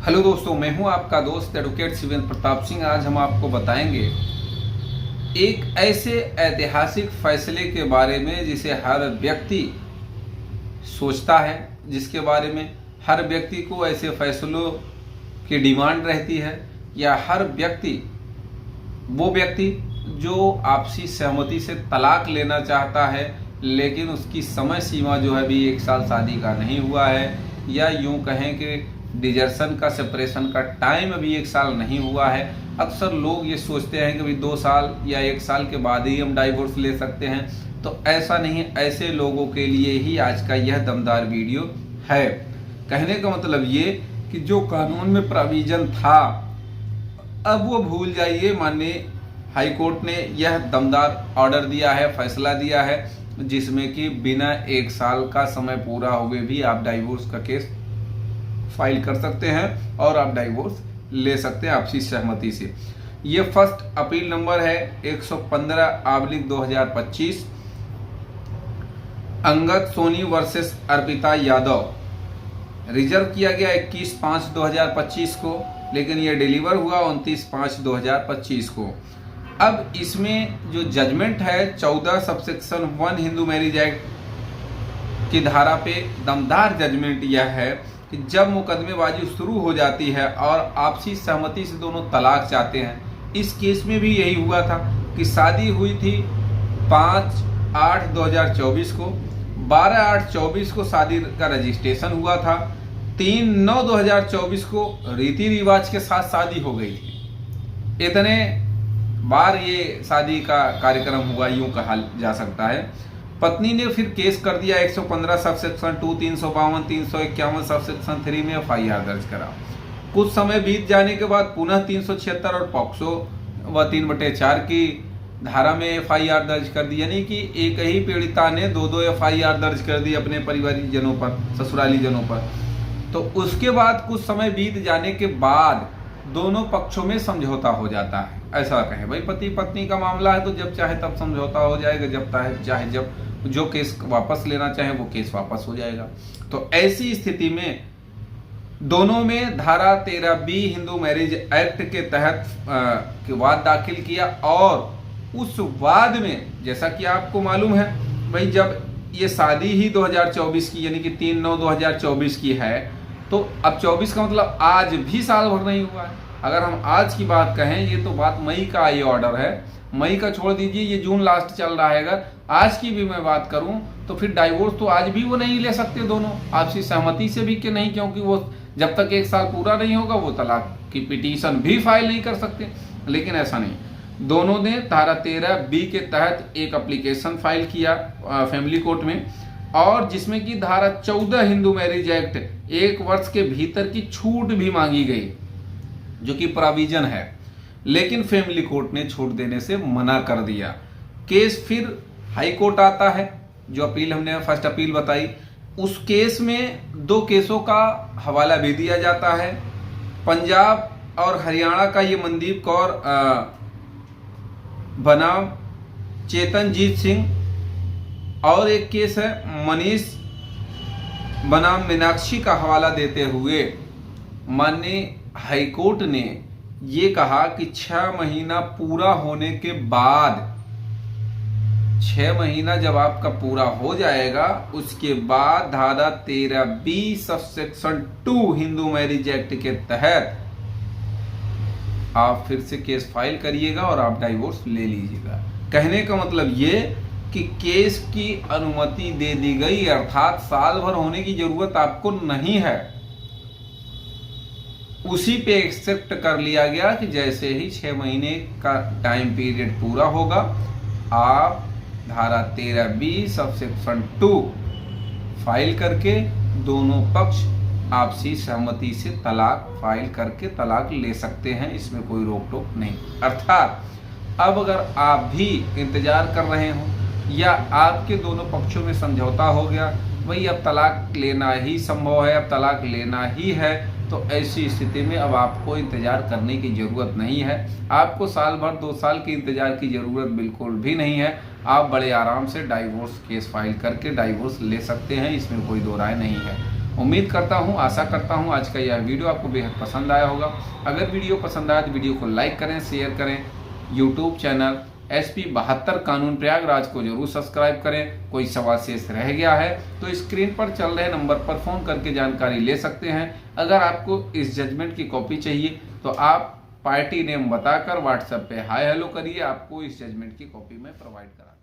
Hello दोस्तों, मैं हूं आपका दोस्त एडवोकेट शिवेंद्र प्रताप सिंह। आज हम आपको बताएंगे एक ऐसे ऐतिहासिक फैसले के बारे में जिसे हर व्यक्ति सोचता है, जिसके बारे में हर व्यक्ति को ऐसे फैसलों की डिमांड रहती है, या हर वो व्यक्ति जो आपसी सहमति से तलाक लेना चाहता है, लेकिन उसकी समय सीमा जो है भी 1 साल शादी का नहीं हुआ है, या यूं कहें कि डिजर्शन का, सेपरेशन का टाइम अभी 1 साल नहीं हुआ है। अक्सर लोग ये सोचते हैं कि भाई 2 साल या 1 साल के बाद ही हम डाइवोर्स ले सकते हैं, तो ऐसा नहीं। ऐसे लोगों के लिए ही आज का यह दमदार वीडियो है। कहने का मतलब ये कि जो कानून में प्रोविजन था अब वो भूल जाइए। माननीय हाई कोर्ट ने यह दमदार ऑर्डर दिया है, फैसला दिया है, जिसमें कि बिना 1 साल का समय पूरा हुए भी आप डाइवोर्स का केस फाइल कर सकते हैं और आप डाइवोर्स ले सकते हैं आपसी सहमति से। ये फर्स्ट अपील नंबर है 115/2025 अंगद सोनी वर्सेस अर्पिता यादव। रिजर्व किया गया 21/5/2025 को, लेकिन यह डिलीवर हुआ 29/5/2025 को। अब इसमें जो जजमेंट है 14 सबसेक्शन 1 हिंदू मैरिज एक्ट की धारा पे दमदार जजमेंट यह है कि जब मुकदमेबाजी शुरू हो जाती है और आपसी सहमति से दोनों तलाक चाहते हैं, इस केस में भी यही हुआ था कि शादी हुई थी 5/8/2024 को, 12/8/24 को शादी का रजिस्ट्रेशन हुआ था, 3/9/2024 को रीति रिवाज के साथ शादी हो गई थी। इतने बार ये शादी का कार्यक्रम हुआ, यूं कहा जा सकता है। पत्नी ने फिर केस कर दिया 115 सबसेक्शन 2, 352, 351 सबसेक्शन 3 में FIR दर्ज करा। कुछ समय बीत जाने के बाद पुनः 376 और पॉक्सो व 3/4 की धारा में FIR दर्ज कर दी। यानी कि एक ही पीड़िता ने 2 FIR दर्ज कर दी अपने परिवारिक जनों पर, ससुराली जनों पर। तो उसके बाद कुछ समय बीत जाने के बाद दोनों पक्षों में समझौता हो जाता है। ऐसा कहें भाई पति पत्नी का मामला है तो जब चाहे तब समझौता हो जाएगा, जब चाहे जब जो केस वापस लेना चाहे वो केस वापस हो जाएगा। तो ऐसी स्थिति में दोनों में धारा 13B हिंदू मैरिज एक्ट के तहत वाद दाखिल किया, और उस वाद में जैसा कि आपको मालूम है भाई, जब ये शादी ही 2024 की यानी कि 3/9/2024 की है, तो अब 24 का मतलब आज भी साल भर नहीं हुआ है। अगर हम आज की बात कहें, ये तो बात मई का ये ऑर्डर है, मई का छोड़ दीजिए, ये जून लास्ट चल रहा है। अगर आज की भी मैं बात करूं तो फिर डाइवोर्स तो आज भी वो नहीं ले सकते दोनों, आपसी सहमति से भी कि नहीं, क्योंकि वो जब तक 1 साल पूरा नहीं होगा वो तलाक की पिटीशन भी फाइल नहीं कर सकते। लेकिन ऐसा नहीं, दोनों ने धारा 13B के तहत एक एप्लीकेशन फाइल किया फैमिली कोर्ट में, और जिसमें कि धारा 14 हिंदू मैरिज एक्ट 1 वर्ष के भीतर की छूट भी मांगी गई, जो कि प्रोविजन है। लेकिन फैमिली कोर्ट ने छूट देने से मना कर दिया। केस फिर हाई कोर्ट आता है, जो अपील हमने फर्स्ट अपील बताई। उस केस में 2 केसों का हवाला भी दिया जाता है। पंजाब और हरियाणा का ये मनदीप कौर बनाम चेतनजीत सिंह, और एक केस है मनीष बनाम मीनाक्षी का हवाला देते हुए माननीय हाईकोर्ट ने ये कहा कि 6 महीना पूरा होने के बाद, 6 महीना जब आपका पूरा हो जाएगा, उसके बाद धारा 13B subsection 2 Hindu marriage act के तहत आप फिर से केस फाइल करिएगा और आप डाइवोर्स ले लीजिएगा। कहने का मतलब ये कि केस की अनुमति दे दी गई, अर्थात साल भर होने की जरूरत आपको नहीं है। उसी पे एक्सेप्ट कर लिया गया कि जैसे ही 6 महीने का टाइम पीरियड पूरा होगा, आप धारा 13B सबसेक्शन 2 फाइल करके दोनों पक्ष आपसी सहमति से तलाक फाइल करके तलाक ले सकते हैं। इसमें कोई रोक टोक नहीं। अर्थात अब अगर आप भी इंतजार कर रहे हो या आपके दोनों पक्षों में समझौता हो गया, वही अब तलाक लेना ही संभव है, अब तलाक लेना ही है, तो ऐसी स्थिति में अब आपको इंतजार करने की ज़रूरत नहीं है। आपको साल भर 2 साल के इंतजार की ज़रूरत बिल्कुल भी नहीं है। आप बड़े आराम से डाइवोर्स केस फाइल करके डाइवोर्स ले सकते हैं, इसमें कोई दो राय नहीं है। उम्मीद करता हूँ, आशा करता हूँ आज का यह वीडियो आपको बेहद पसंद आया होगा। अगर वीडियो पसंद आया तो वीडियो को लाइक करें, शेयर करें। यूट्यूब चैनल SP 72 कानून प्रयागराज को जरूर सब्सक्राइब करें। कोई सवाल शेष रह गया है तो स्क्रीन पर चल रहे नंबर पर फ़ोन करके जानकारी ले सकते हैं। अगर आपको इस जजमेंट की कॉपी चाहिए तो आप पार्टी नेम बताकर व्हाट्सएप पे हाय हेलो करिए, आपको इस जजमेंट की कॉपी में प्रोवाइड करा